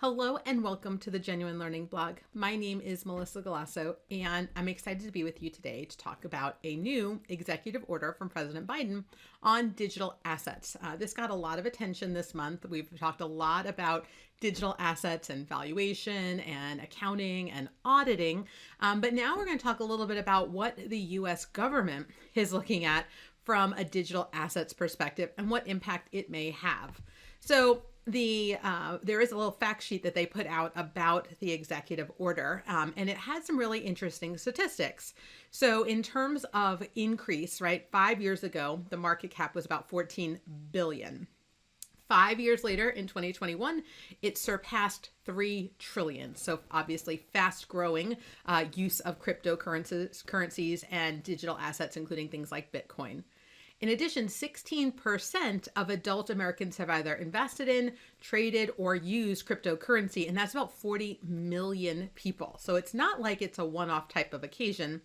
Hello and welcome to the Genuine Learning Blog. My name is Melissa Galasso, and I'm excited to be with you today to talk about a new executive order from President Biden on digital assets. This got a lot of attention this month. We've talked a lot about digital assets and valuation and accounting and auditing, but now we're going to talk a little bit about what the U.S. government is looking at from a digital assets perspective and what impact it may have. So there is a little fact sheet that they put out about the executive order, and it had some really interesting statistics. So in terms of increase, right, 5 years ago, the market cap was about 14 billion. 5 years later, in 2021, it surpassed 3 trillion. So obviously fast growing use of cryptocurrencies and digital assets, including things like Bitcoin. In addition, 16% of adult Americans have either invested in, traded, or used cryptocurrency, and that's about 40 million people. So it's not like it's a one-off type of occasion.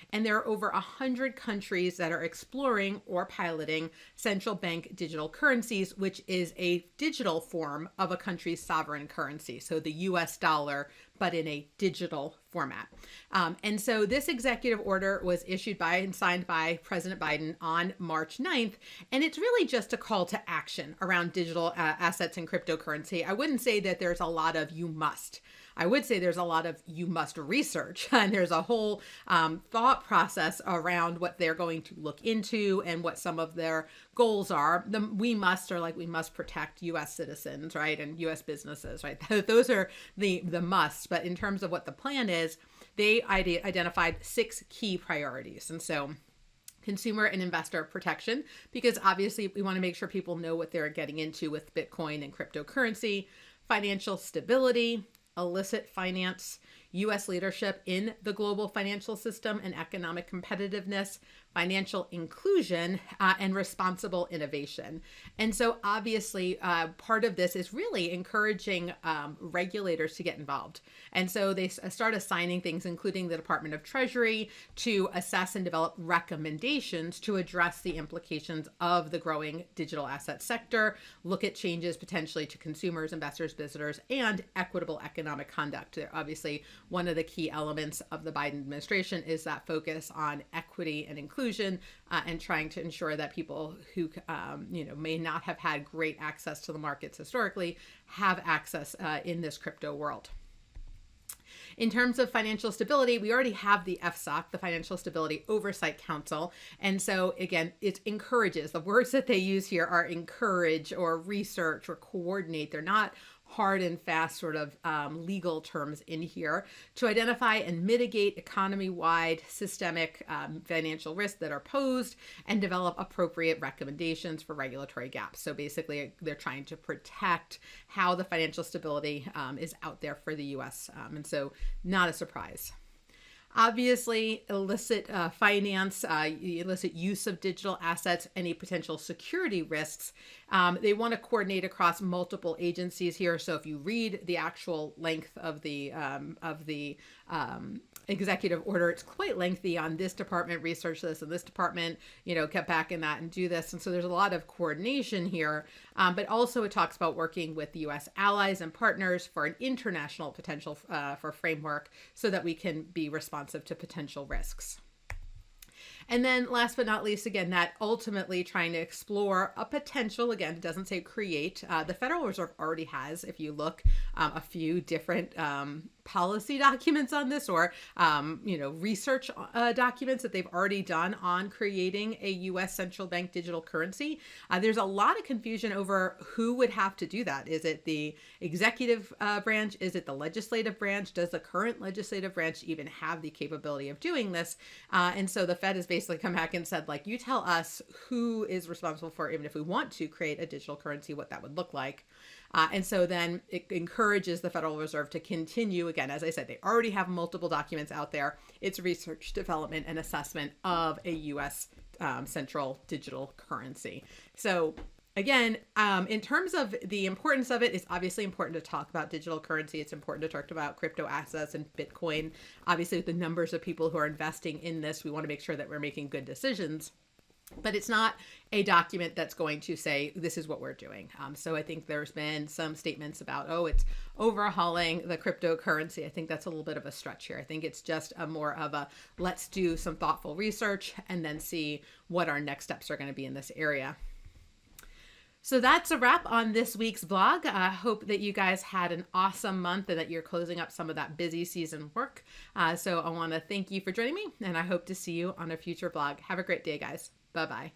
And there are over 100 countries that are exploring or piloting central bank digital currencies, which is a digital form of a country's sovereign currency. So the US dollar, but in a digital format. And so this executive order was issued by and signed by President Biden on March 9th. And it's really just a call to action around digital assets and cryptocurrency. I wouldn't say that there's a lot of you must. I would say there's a lot of you must research, and there's a whole thought process around what they're going to look into and what some of their goals are. The we must are like we must protect U.S. citizens, right, and U.S. businesses, right? Those are the musts. But in terms of what the plan is, they identified 6 key priorities, and so consumer and investor protection, because obviously we want to make sure people know what they're getting into with Bitcoin and cryptocurrency, financial stability, illicit finance, U.S. leadership in the global financial system and economic competitiveness, financial inclusion, and responsible innovation. And so obviously part of this is really encouraging regulators to get involved. And so they start assigning things, including the Department of Treasury, to assess and develop recommendations to address the implications of the growing digital asset sector, look at changes potentially to consumers, investors, visitors, and equitable economic conduct. Obviously, one of the key elements of the Biden administration is that focus on equity and inclusion, and trying to ensure that people who may not have had great access to the markets historically have access in this crypto world. In terms of financial stability, we already have the FSOC, the Financial Stability Oversight Council. And so again, it encourages, the words that they use here are encourage or research or coordinate. They're not hard and fast sort of legal terms in here, to identify and mitigate economy-wide systemic financial risks that are posed and develop appropriate recommendations for regulatory gaps. So basically, they're trying to protect how the financial stability is out there for the U.S. And so not a surprise. Obviously, illicit finance, illicit use of digital assets, any potential security risks. They want to coordinate across multiple agencies here. So if you read the actual length of the executive order, it's quite lengthy on this department, research this, and this department, get back in that and do this. And so there's a lot of coordination here, but also it talks about working with the U.S. allies and partners for an international potential for framework so that we can be responsive to potential risks. And then last but not least, again, that ultimately trying to explore a potential, again, it doesn't say create. The Federal Reserve already has, if you look, a few different policy documents on this, or research documents that they've already done on creating a U.S. central bank digital currency. There's a lot of confusion over who would have to do that. Is it the executive branch? Is it the legislative branch? Does the current legislative branch even have the capability of doing this? And so the Fed has basically come back and said, you tell us who is responsible for, even if we want to create a digital currency, what that would look like. And so then it encourages the Federal Reserve to continue. Again, as I said, they already have multiple documents out there. It's research, development, and assessment of a U.S. Central digital currency. So again, in terms of the importance of it, it's obviously important to talk about digital currency. It's important to talk about crypto assets and Bitcoin. Obviously, with the numbers of people who are investing in this, we want to make sure that we're making good decisions. but it's not a document that's going to say this is what we're doing. So I think there's been some statements about, oh, it's overhauling the cryptocurrency. I think that's a little bit of a stretch here. I think it's just a more of a let's do some thoughtful research and then see what our next steps are going to be in this area. So that's a wrap on this week's vlog. I hope that you guys had an awesome month and that you're closing up some of that busy season work. So I want to thank you for joining me, and I hope to see you on a future vlog. Have a great day, guys. Bye-bye.